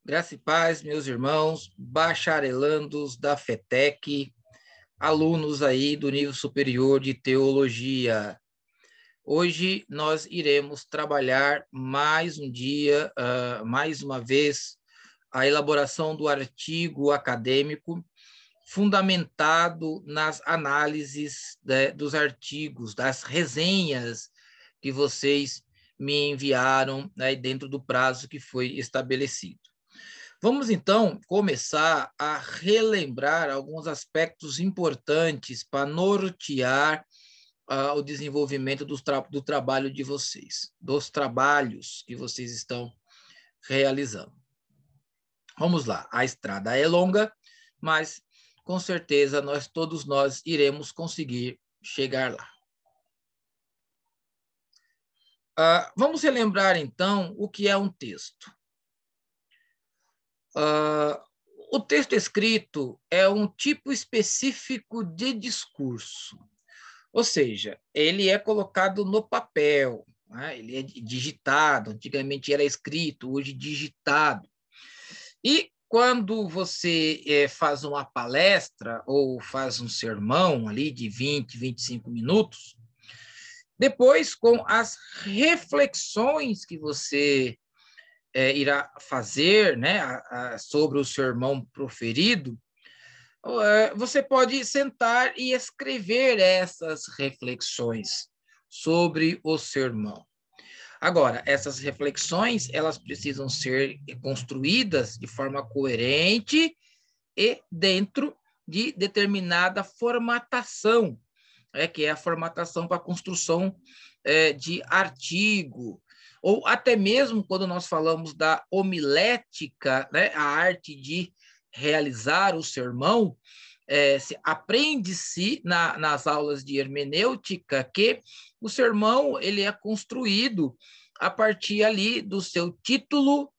Graça e paz, meus irmãos, bacharelandos da FETEC, alunos aí do nível superior de teologia. Hoje nós iremos trabalhar mais um dia, mais uma vez, a elaboração do artigo acadêmico fundamentado nas análises dos artigos, das resenhas que vocês me enviaram, né, dentro do prazo que foi estabelecido. Vamos, então, começar a relembrar alguns aspectos importantes para nortear o desenvolvimento do trabalho de vocês, dos trabalhos que vocês estão realizando. Vamos lá, a estrada é longa, mas com certeza todos nós iremos conseguir chegar lá. Vamos relembrar, então, o que é um texto. O texto escrito é um tipo específico de discurso, ou seja, ele é colocado no papel, né? Ele é digitado, antigamente era escrito, hoje digitado. E quando você faz uma palestra ou faz um sermão ali de 20, 25 minutos, depois, com as reflexões que você irá fazer, né, sobre o sermão proferido, você pode sentar e escrever essas reflexões sobre o sermão. Agora, essas reflexões, elas precisam ser construídas de forma coerente e dentro de determinada formatação, que é a formatação para a construção de artigo, ou até mesmo quando nós falamos da homilética, né, a arte de realizar o sermão, aprende-se nas aulas de hermenêutica que o sermão ele é construído a partir ali do seu título,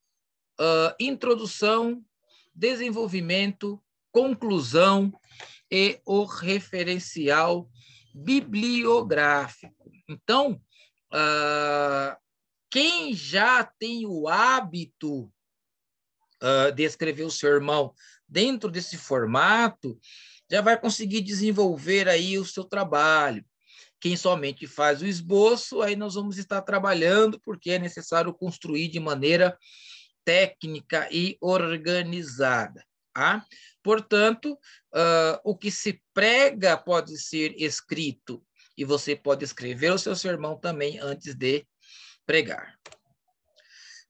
introdução, desenvolvimento, conclusão e o referencial bibliográfico. Então, quem já tem o hábito de escrever o sermão dentro desse formato, já vai conseguir desenvolver aí o seu trabalho. Quem somente faz o esboço, aí nós vamos estar trabalhando, porque é necessário construir de maneira técnica e organizada. Tá? Portanto, o que se prega pode ser escrito, e você pode escrever o seu sermão também antes de pregar.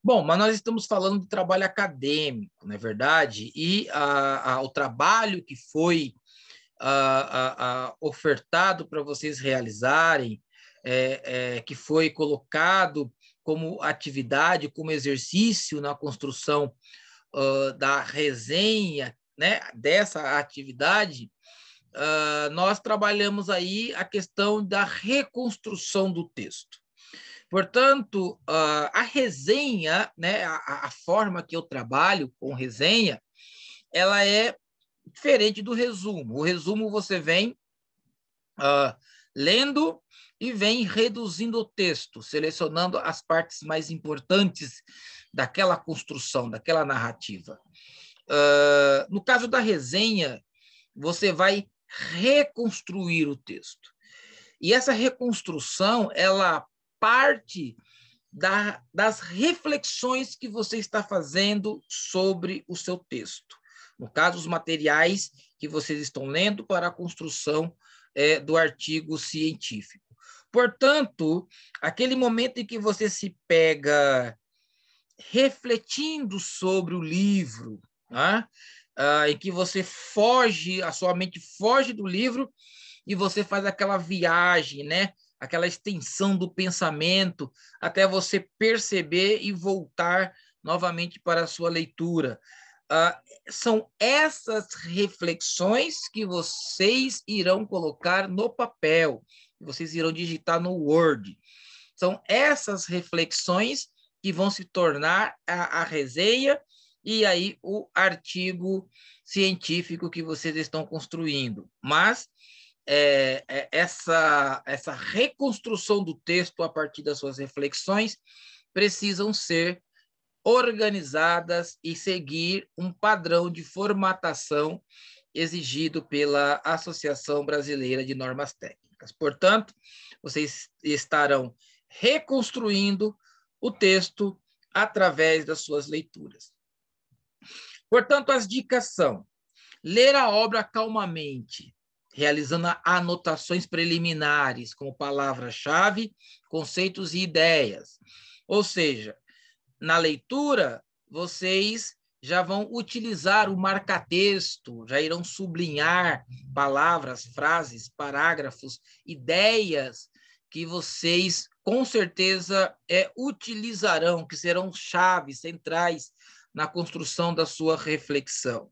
Bom, mas nós estamos falando de trabalho acadêmico, não é verdade? E o trabalho que foi ofertado para vocês realizarem, que foi colocado como atividade, como exercício na construção da resenha, né, dessa atividade, nós trabalhamos aí a questão da reconstrução do texto. Portanto, a resenha, né, a forma que eu trabalho com resenha, ela é diferente do resumo. O resumo você vem lendo e vem reduzindo o texto, selecionando as partes mais importantes daquela construção, daquela narrativa. No caso da resenha, você vai reconstruir o texto. E essa reconstrução, ela parte das reflexões que você está fazendo sobre o seu texto. No caso, os materiais que vocês estão lendo para a construção do artigo científico. Portanto, aquele momento em que você se pega refletindo sobre o livro, né? Em que você foge, a sua mente foge do livro e você faz aquela viagem, né? Aquela extensão do pensamento até você perceber e voltar novamente para a sua leitura. São essas reflexões que vocês irão colocar no papel, que vocês irão digitar no Word. São essas reflexões que vão se tornar a resenha e aí o artigo científico que vocês estão construindo. Mas essa reconstrução do texto a partir das suas reflexões precisam ser organizadas e seguir um padrão de formatação exigido pela Associação Brasileira de Normas Técnicas. Portanto, vocês estarão reconstruindo o texto através das suas leituras. Portanto, as dicas são: ler a obra calmamente, realizando anotações preliminares, como palavra-chave, conceitos e ideias. Ou seja, na leitura, vocês já vão utilizar o marca-texto, já irão sublinhar palavras, frases, parágrafos, ideias que vocês, com certeza, utilizarão, que serão chaves centrais na construção da sua reflexão.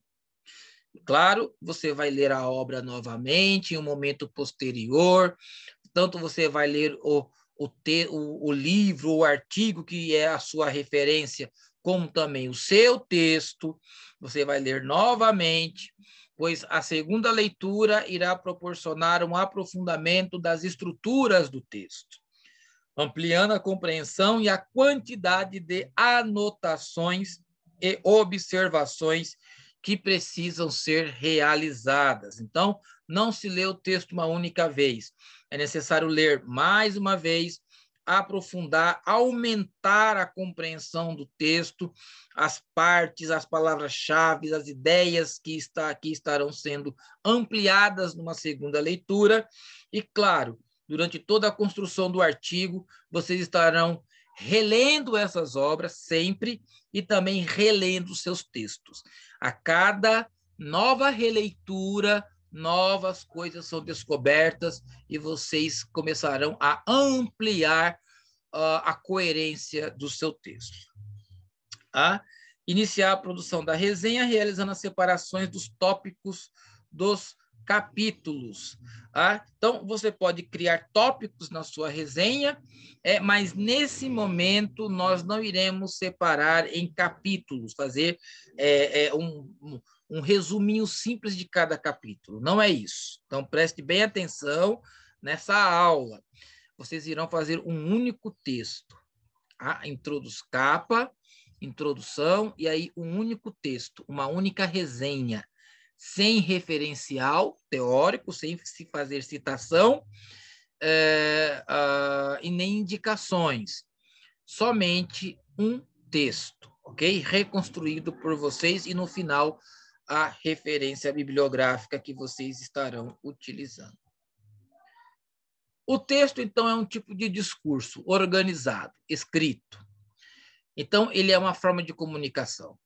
Claro, você vai ler a obra novamente, em um momento posterior, tanto você vai ler o livro, o artigo que é a sua referência, como também o seu texto, você vai ler novamente, pois a segunda leitura irá proporcionar um aprofundamento das estruturas do texto, ampliando a compreensão e a quantidade de anotações e observações que precisam ser realizadas. Então, não se lê o texto uma única vez. É necessário ler mais uma vez, aprofundar, aumentar a compreensão do texto, as partes, as palavras-chave, as ideias que estarão sendo ampliadas numa segunda leitura. E, claro, durante toda a construção do artigo, vocês estarão relendo essas obras sempre e também relendo seus textos. A cada nova releitura, novas coisas são descobertas e vocês começarão a ampliar a coerência do seu texto. Iniciar a produção da resenha realizando as separações dos tópicos dos capítulos. Então, você pode criar tópicos na sua resenha, mas nesse momento nós não iremos separar em capítulos, fazer um resuminho simples de cada capítulo. Não é isso. Então, preste bem atenção nessa aula. Vocês irão fazer um único texto. Capa, introdução, e aí um único texto, uma única resenha, sem referencial teórico, sem se fazer citação e nem indicações. Somente um texto, ok? Reconstruído por vocês e, no final, a referência bibliográfica que vocês estarão utilizando. O texto, então, é um tipo de discurso organizado, escrito. Então, ele é uma forma de comunicação.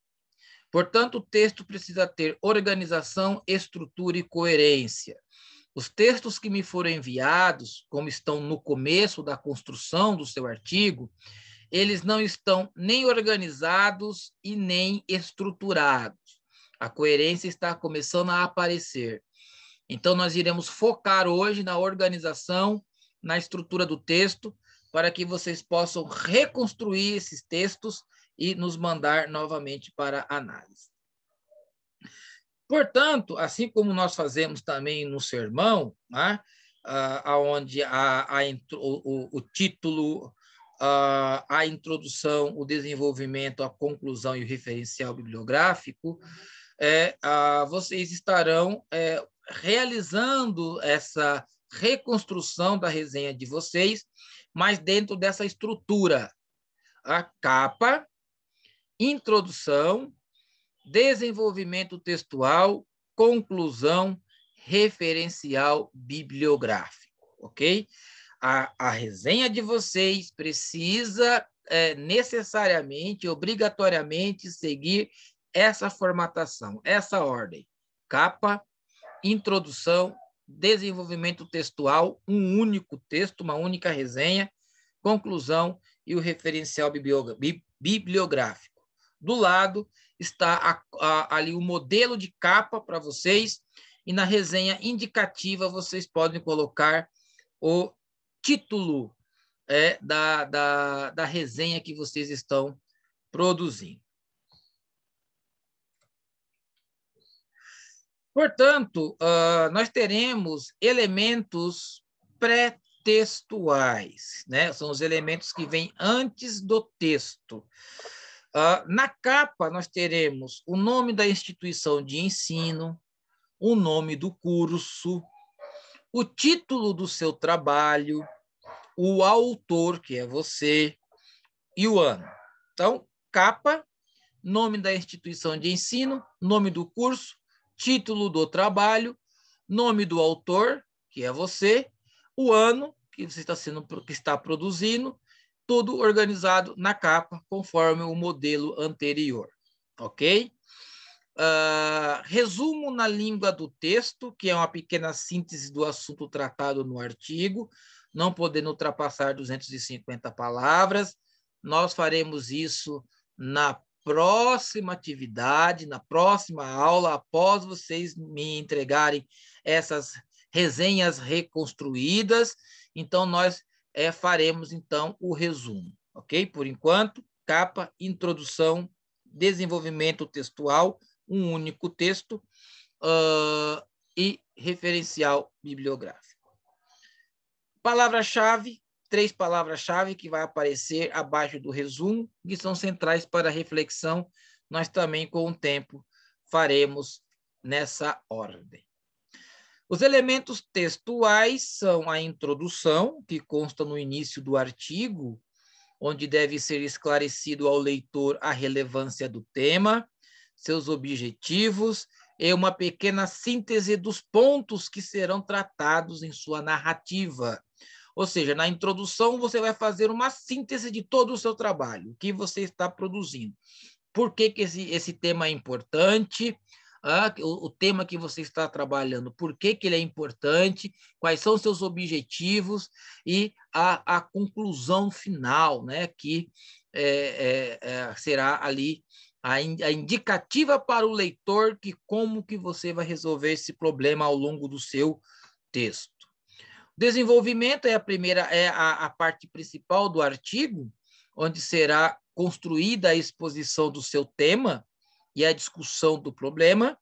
Portanto, o texto precisa ter organização, estrutura e coerência. Os textos que me foram enviados, como estão no começo da construção do seu artigo, eles não estão nem organizados e nem estruturados. A coerência está começando a aparecer. Então, nós iremos focar hoje na organização, na estrutura do texto, para que vocês possam reconstruir esses textos e nos mandar novamente para análise. Portanto, assim como nós fazemos também no sermão, onde o título, a introdução, o desenvolvimento, a conclusão e o referencial bibliográfico, vocês estarão realizando essa reconstrução da resenha de vocês, mas dentro dessa estrutura. A capa, introdução, desenvolvimento textual, conclusão, referencial bibliográfico, ok? A resenha de vocês precisa necessariamente, obrigatoriamente, seguir essa formatação, essa ordem. Capa, introdução, desenvolvimento textual, um único texto, uma única resenha, conclusão e o referencial bibliográfico. Do lado está ali o modelo de capa para vocês, e na resenha indicativa vocês podem colocar o título da resenha que vocês estão produzindo. Portanto, nós teremos elementos pré-textuais, né? São os elementos que vêm antes do texto. Na capa, nós teremos o nome da instituição de ensino, o nome do curso, o título do seu trabalho, o autor, que é você, e o ano. Então, capa, nome da instituição de ensino, nome do curso, título do trabalho, nome do autor, que é você, o ano que você está produzindo, tudo organizado na capa, conforme o modelo anterior. Ok? Resumo na língua do texto, que é uma pequena síntese do assunto tratado no artigo, não podendo ultrapassar 250 palavras. Nós faremos isso na próxima atividade, na próxima aula, após vocês me entregarem essas resenhas reconstruídas. Então, nós faremos, então, o resumo, ok? Por enquanto, capa, introdução, desenvolvimento textual, um único texto e referencial bibliográfico. Palavra-chave, 3 palavras-chave que vai aparecer abaixo do resumo, que são centrais para a reflexão. Nós também, com o tempo, faremos nessa ordem. Os elementos textuais são a introdução, que consta no início do artigo, onde deve ser esclarecido ao leitor a relevância do tema, seus objetivos e uma pequena síntese dos pontos que serão tratados em sua narrativa. Ou seja, na introdução você vai fazer uma síntese de todo o seu trabalho, o que você está produzindo. Por que esse tema é importante? O tema que você está trabalhando, por que ele é importante, quais são os seus objetivos e a conclusão final, né, que será ali a indicativa para o leitor que como que você vai resolver esse problema ao longo do seu texto. Desenvolvimento é a parte principal do artigo, onde será construída a exposição do seu tema e a discussão do problema,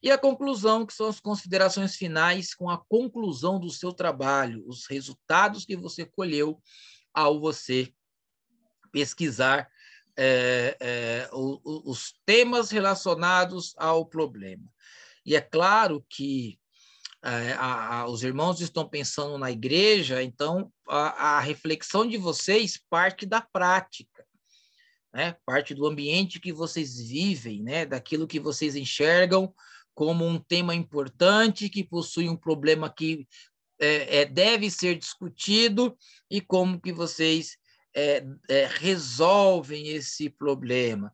e a conclusão, que são as considerações finais com a conclusão do seu trabalho, os resultados que você colheu ao você pesquisar os temas relacionados ao problema. E é claro que os irmãos estão pensando na igreja, então a reflexão de vocês parte da prática, né? Parte do ambiente que vocês vivem, né? Daquilo que vocês enxergam como um tema importante, que possui um problema que deve ser discutido e como que vocês resolvem esse problema.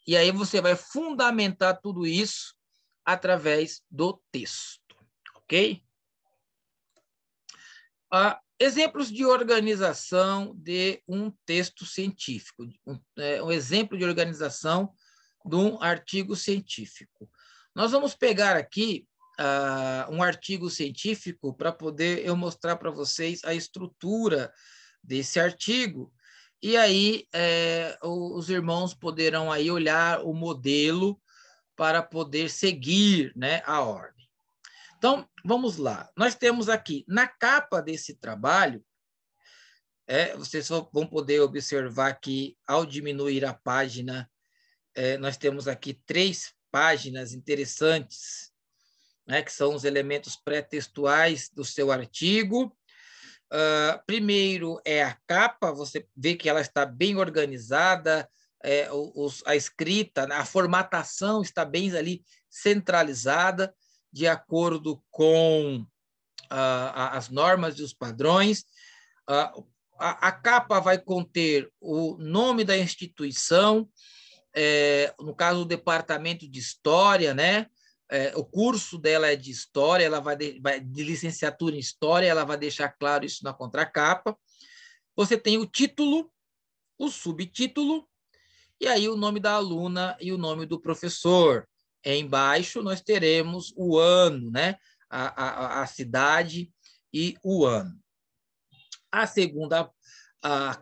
E aí você vai fundamentar tudo isso através do texto, ok? Exemplos de organização de um texto científico, um exemplo de organização de um artigo científico. Nós vamos pegar aqui um artigo científico para poder eu mostrar para vocês a estrutura desse artigo, e aí os irmãos poderão aí olhar o modelo para poder seguir, né, a ordem. Então, vamos lá. Nós temos aqui, na capa desse trabalho, vocês vão poder observar que, ao diminuir a página, nós temos aqui 3 páginas interessantes, né, que são os elementos pré-textuais do seu artigo. Primeiro é a capa, você vê que ela está bem organizada, a escrita, a formatação está bem ali centralizada, de acordo com as normas e os padrões. A capa vai conter o nome da instituição, no caso, o departamento de História, né? O curso dela é de História, ela vai de licenciatura em História, ela vai deixar claro isso na contracapa. Você tem o título, o subtítulo, e aí o nome da aluna e o nome do professor. Embaixo nós teremos o ano, né? A cidade e o ano. A segunda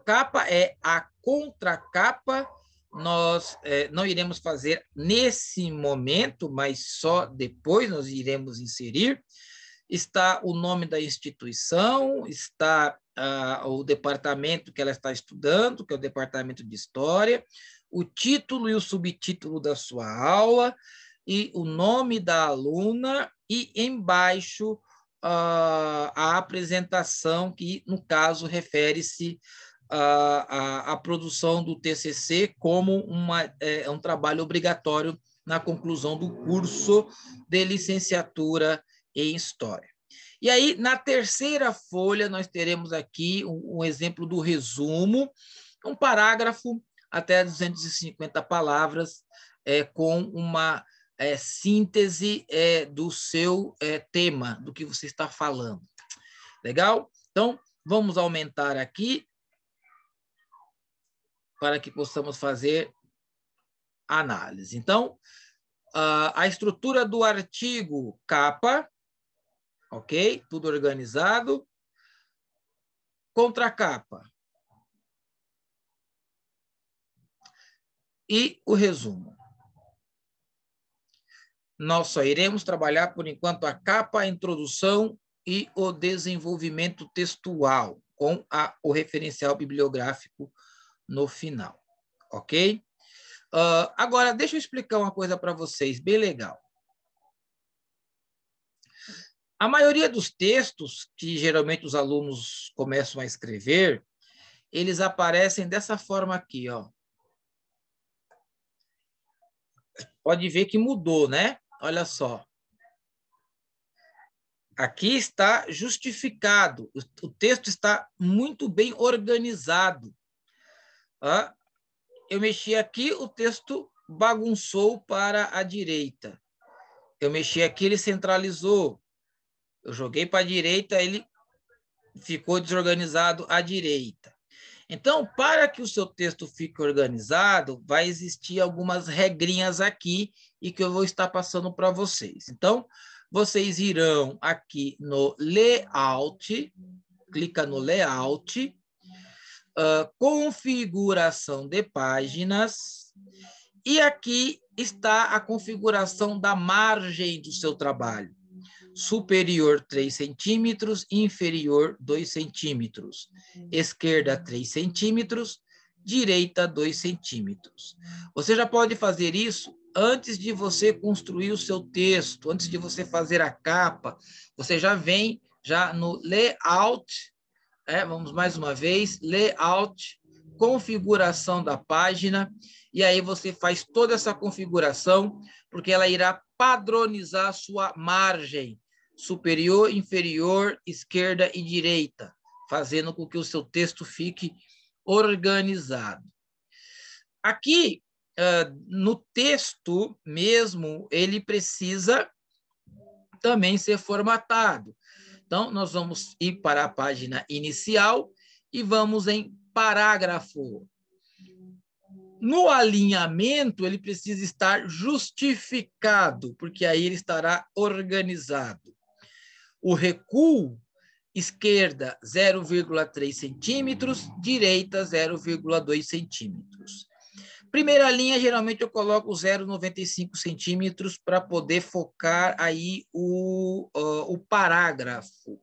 capa é a contracapa. Nós não iremos fazer nesse momento, mas só depois nós iremos inserir. Está o nome da instituição, está o departamento que ela está estudando, que é o departamento de História, o título e o subtítulo da sua aula e o nome da aluna e embaixo a apresentação, que, no caso, refere-se à produção do TCC como um trabalho obrigatório na conclusão do curso de licenciatura em História. E aí, na terceira folha, nós teremos aqui um exemplo do resumo, um parágrafo até 250 palavras, com uma síntese do seu tema, do que você está falando. Legal? Então, vamos aumentar aqui para que possamos fazer análise. Então, a estrutura do artigo, capa, ok? Tudo organizado. Contracapa. E o resumo. Nós só iremos trabalhar, por enquanto, a capa, a introdução e o desenvolvimento textual, com o referencial bibliográfico no final, ok? Agora, deixa eu explicar uma coisa para vocês, bem legal. A maioria dos textos que geralmente os alunos começam a escrever, eles aparecem dessa forma aqui, ó. Pode ver que mudou, né? Olha só. Aqui está justificado. O texto está muito bem organizado. Eu mexi aqui, o texto bagunçou para a direita. Eu mexi aqui, ele centralizou. Eu joguei para a direita, ele ficou desorganizado à direita. Então, para que o seu texto fique organizado, vai existir algumas regrinhas aqui e que eu vou estar passando para vocês. Então, vocês irão aqui no Layout, clica no Layout, configuração de páginas, e aqui está a configuração da margem do seu trabalho. Superior 3 centímetros, inferior 2 centímetros. Esquerda 3 centímetros, direita 2 centímetros. Você já pode fazer isso antes de você construir o seu texto, antes de você fazer a capa. Você já vem no Layout, vamos mais uma vez, Layout, configuração da página, e aí você faz toda essa configuração, porque ela irá padronizar a sua margem, superior, inferior, esquerda e direita, fazendo com que o seu texto fique organizado. Aqui, no texto mesmo, ele precisa também ser formatado. Então, nós vamos ir para a página inicial e vamos em parágrafo. No alinhamento, ele precisa estar justificado, porque aí ele estará organizado. O recuo, esquerda 0,3 centímetros, direita 0,2 centímetros. Primeira linha, geralmente eu coloco 0,95 centímetros para poder focar aí o parágrafo,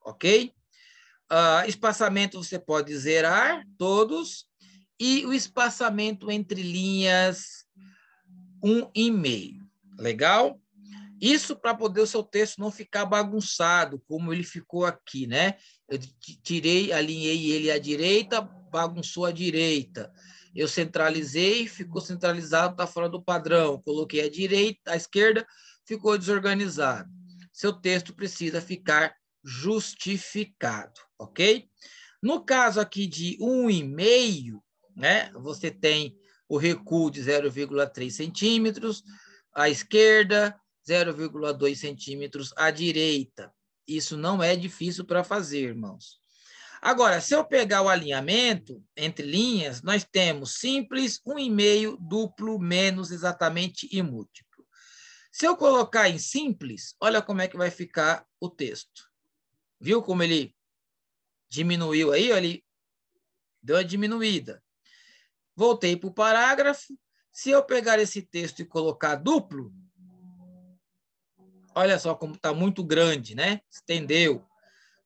ok? Espaçamento você pode zerar todos, e o espaçamento entre linhas 1,5. Legal? Isso para poder o seu texto não ficar bagunçado, como ele ficou aqui, né? Eu alinhei ele à direita, bagunçou à direita. Eu centralizei, ficou centralizado, está fora do padrão. Coloquei à direita, à esquerda, ficou desorganizado. Seu texto precisa ficar justificado, ok? No caso aqui de 1,5, né? Você tem o recuo de 0,3 centímetros, à esquerda, 0,2 centímetros à direita. Isso não é difícil para fazer, irmãos. Agora, se eu pegar o alinhamento entre linhas, nós temos simples, 1,5, duplo, menos, exatamente e múltiplo. Se eu colocar em simples, olha como é que vai ficar o texto. Viu como ele diminuiu aí? Ele deu uma diminuída. Voltei para o parágrafo. Se eu pegar esse texto e colocar duplo, olha só como está muito grande, né? Estendeu.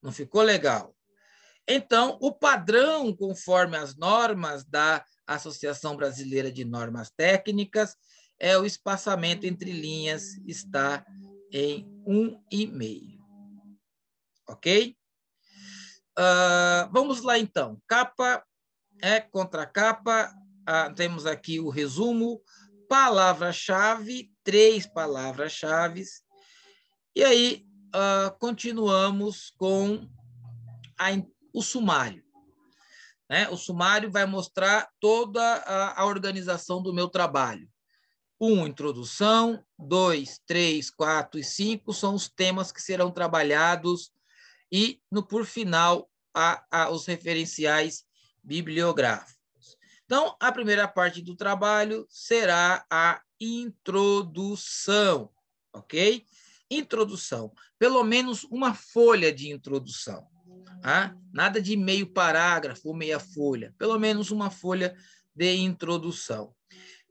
Não ficou legal. Então, o padrão, conforme as normas da Associação Brasileira de Normas Técnicas, o espaçamento entre linhas está em 1,5. Ok? Vamos lá, então. Capa contra capa. Temos aqui o resumo. Palavra-chave, 3 palavras-chave. E aí, continuamos com o sumário. O sumário vai mostrar toda a organização do meu trabalho. 1, introdução. 2, 3, 4 e 5 são os temas que serão trabalhados. E, por final, os referenciais bibliográficos. Então, a primeira parte do trabalho será a introdução, ok? Introdução. Pelo menos uma folha de introdução. Nada de meio parágrafo ou meia folha. Pelo menos uma folha de introdução.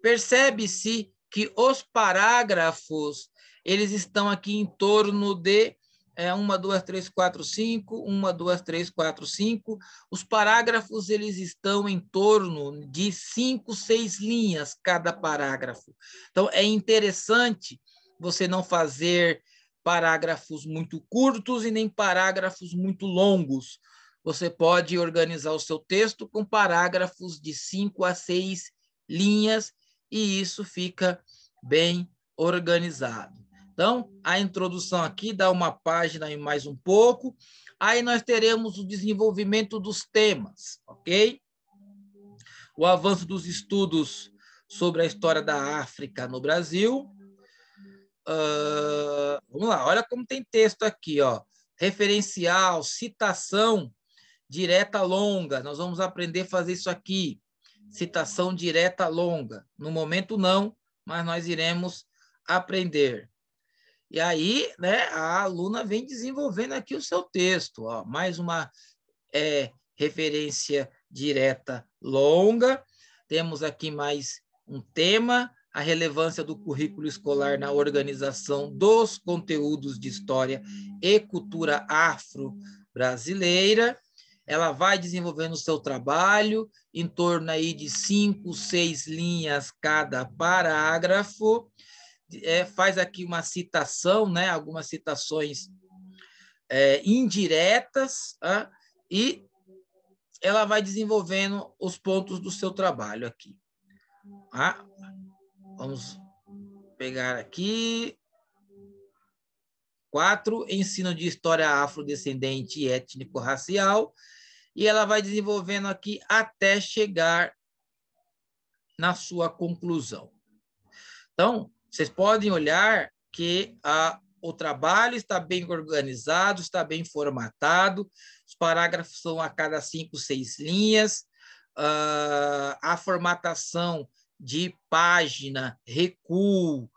Percebe-se que os parágrafos, eles estão aqui em torno de 1, 2, 3, 4, 5, 1, 2, 3, 4, 5. Os parágrafos, eles estão em torno de 5, 6 linhas cada parágrafo. Então, é interessante você não fazer parágrafos muito curtos e nem parágrafos muito longos. Você pode organizar o seu texto com parágrafos de 5 a 6 linhas e isso fica bem organizado. Então, a introdução aqui dá uma página e mais um pouco. Aí nós teremos o desenvolvimento dos temas, ok? O avanço dos estudos sobre a história da África no Brasil. Vamos lá, olha como tem texto aqui, ó. Referencial, citação direta longa. Nós vamos aprender a fazer isso aqui. Citação direta longa. No momento não, mas nós iremos aprender. E aí, a aluna vem desenvolvendo aqui o seu texto. Ó, mais uma referência direta longa. Temos aqui mais um tema, a relevância do currículo escolar na organização dos conteúdos de história e cultura afro-brasileira. Ela vai desenvolvendo o seu trabalho em torno aí de 5, 6 linhas cada parágrafo. Faz aqui uma citação, algumas citações indiretas, e ela vai desenvolvendo os pontos do seu trabalho aqui. Vamos pegar aqui. 4, ensino de história afrodescendente e étnico-racial, e ela vai desenvolvendo aqui até chegar na sua conclusão. Então, vocês podem olhar que o trabalho está bem organizado, está bem formatado, os parágrafos são a cada 5, 6 linhas, a formatação de página, recuo,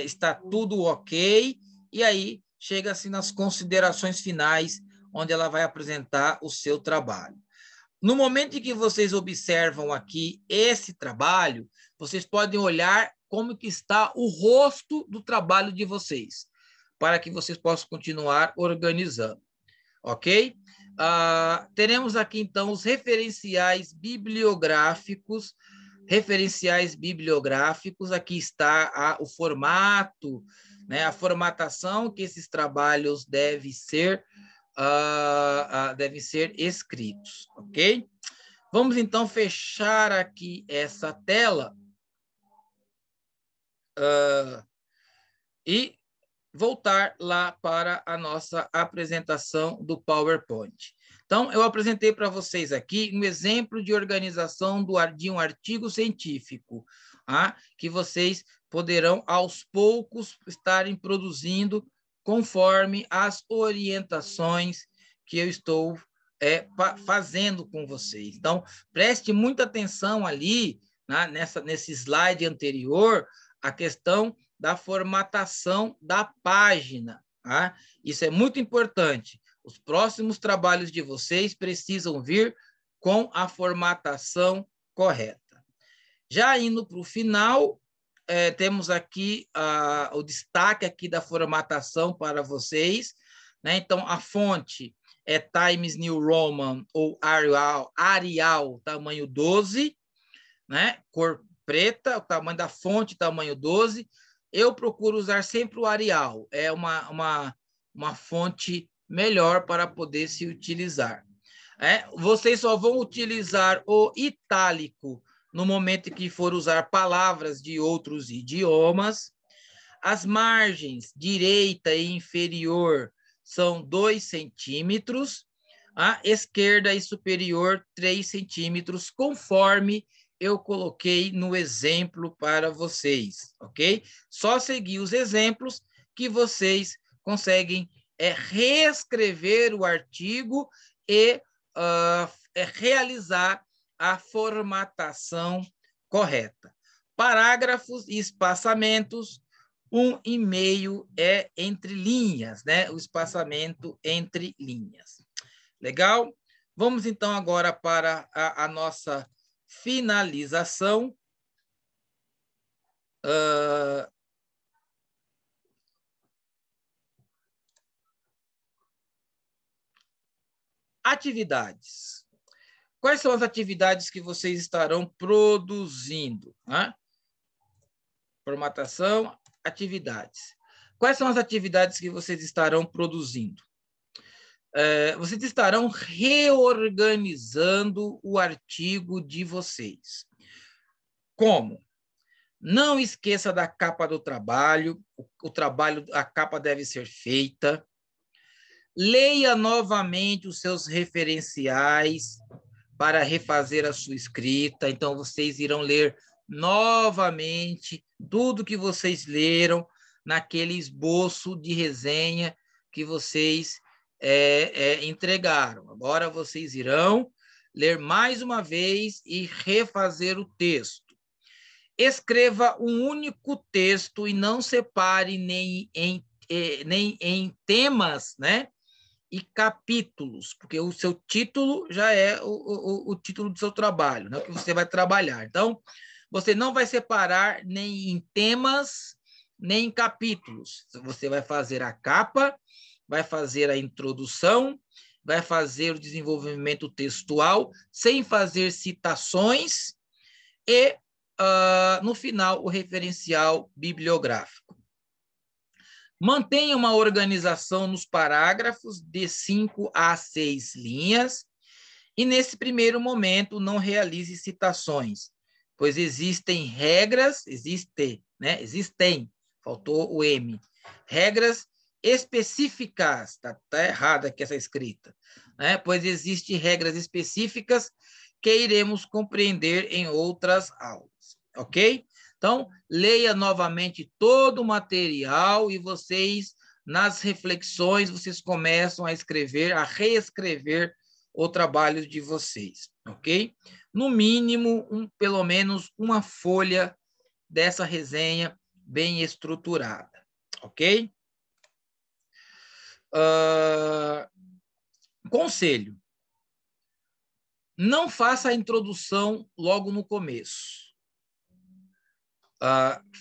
está tudo ok, e aí chega-se nas considerações finais, onde ela vai apresentar o seu trabalho. No momento em que vocês observam aqui esse trabalho, vocês podem olhar como que está o rosto do trabalho de vocês, para que vocês possam continuar organizando, ok? Teremos aqui, então, os referenciais bibliográficos. Aqui está o formato, a formatação que esses trabalhos devem ser escritos, ok? Vamos, então, fechar aqui essa tela e voltar lá para a nossa apresentação do PowerPoint. Então, eu apresentei para vocês aqui um exemplo de organização de um artigo científico, que vocês poderão, aos poucos, estarem produzindo conforme as orientações que eu estou fazendo com vocês. Então, preste muita atenção ali, nesse slide anterior, a questão da formatação da página. Isso é muito importante. Os próximos trabalhos de vocês precisam vir com a formatação correta. Já indo para o final, temos aqui o destaque aqui da formatação para vocês. Então, a fonte é Times New Roman ou Arial tamanho 12. né? Cor preta, o tamanho da fonte, tamanho 12. Eu procuro usar sempre o Arial, é uma fonte melhor para poder se utilizar. Vocês só vão utilizar o itálico no momento que for usar palavras de outros idiomas. As margens direita e inferior são 2 centímetros, a esquerda e superior 3 centímetros, conforme eu coloquei no exemplo para vocês, ok? Só seguir os exemplos que vocês conseguem reescrever o artigo e realizar a formatação correta. Parágrafos e espaçamentos, 1,5 é entre linhas, né? O espaçamento entre linhas. Legal? Vamos, então, agora para a nossa finalização. Atividades. Quais são as atividades que vocês estarão produzindo? Formatação, atividades. Quais são as atividades que vocês estarão produzindo? Vocês estarão reorganizando o artigo de vocês. Como? Não esqueça da capa do trabalho. A capa deve ser feita. Leia novamente os seus referenciais para refazer a sua escrita. Então, vocês irão ler novamente tudo que vocês leram naquele esboço de resenha que vocês entregaram. Agora, vocês irão ler mais uma vez e refazer o texto. Escreva um único texto e não separe nem em temas, né? E capítulos, porque o seu título já é o título do seu trabalho, né? O que você vai trabalhar. Então, você não vai separar nem em temas, nem em capítulos. Você vai fazer a capa, vai fazer a introdução, vai fazer o desenvolvimento textual, sem fazer citações, e, no final, o referencial bibliográfico. Mantenha uma organização nos parágrafos de 5 a 6 linhas e, nesse primeiro momento, não realize citações, pois existem regras, faltou o M, regras específicas, está errada aqui essa escrita, né? Pois existem regras específicas que iremos compreender em outras aulas, ok? Então, leia novamente todo o material e vocês, nas reflexões, vocês começam a escrever, a reescrever o trabalho de vocês, ok? No mínimo, pelo menos uma folha dessa resenha bem estruturada, ok? Conselho. Não faça a introdução logo no começo.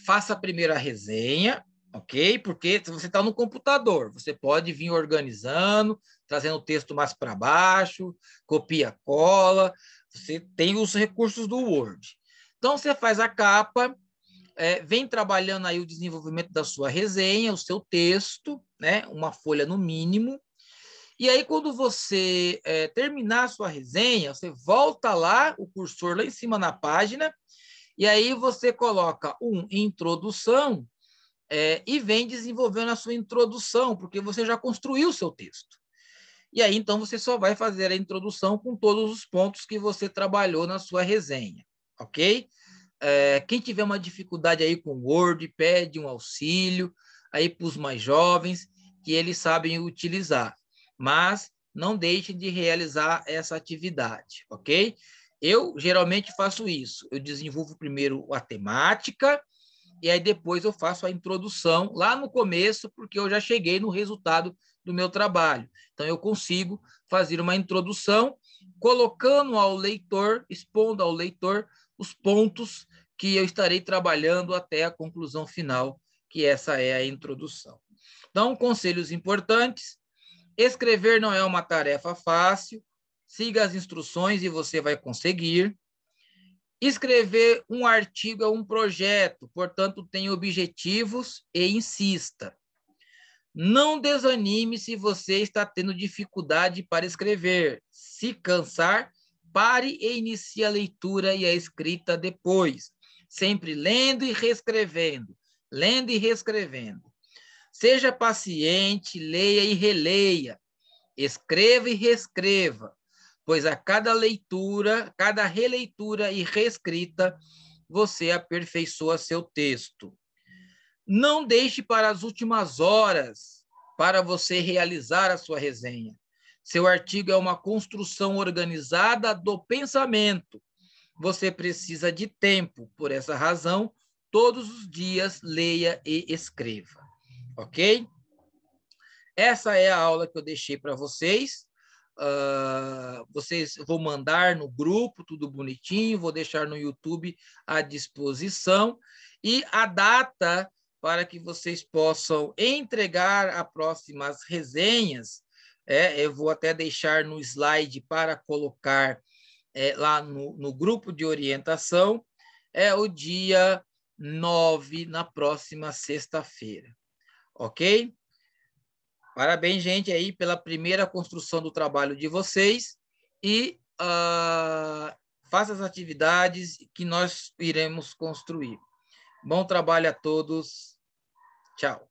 Faça a primeira resenha, ok? Porque você está no computador, você pode vir organizando, trazendo o texto mais para baixo, copia, cola, você tem os recursos do Word. Então, você faz a capa, vem trabalhando aí o desenvolvimento da sua resenha, o seu texto, né? Uma folha no mínimo. E aí, quando você terminar a sua resenha, você volta lá, o cursor lá em cima na página, e aí você coloca introdução e vem desenvolvendo a sua introdução, porque você já construiu o seu texto. E aí, então, você só vai fazer a introdução com todos os pontos que você trabalhou na sua resenha, ok? Quem tiver uma dificuldade aí com Word, pede um auxílio aí para os mais jovens, que eles sabem utilizar. Mas não deixem de realizar essa atividade, ok? Eu geralmente faço isso. Eu desenvolvo primeiro a temática e aí depois eu faço a introdução lá no começo, porque eu já cheguei no resultado do meu trabalho. Então, eu consigo fazer uma introdução colocando ao leitor, expondo ao leitor os pontos que eu estarei trabalhando até a conclusão final, que essa é a introdução. Então, conselhos importantes. Escrever não é uma tarefa fácil. Siga as instruções e você vai conseguir. Escrever um artigo é um projeto, portanto, tenha objetivos e insista. Não desanime se você está tendo dificuldade para escrever. Se cansar, pare e inicie a leitura e a escrita depois. Sempre lendo e reescrevendo. Lendo e reescrevendo. Seja paciente, leia e releia. Escreva e reescreva, pois a cada leitura, cada releitura e reescrita, você aperfeiçoa seu texto. Não deixe para as últimas horas para você realizar a sua resenha. Seu artigo é uma construção organizada do pensamento. Você precisa de tempo. Por essa razão, todos os dias leia e escreva. Ok? Essa é a aula que eu deixei para vocês. Vocês vou mandar no grupo, tudo bonitinho, vou deixar no YouTube à disposição. E a data para que vocês possam entregar as próximas resenhas, eu vou até deixar no slide para colocar lá no grupo de orientação, é o dia 9, na próxima sexta-feira. Ok? Parabéns, gente, aí pela primeira construção do trabalho de vocês e faça as atividades que nós iremos construir. Bom trabalho a todos. Tchau.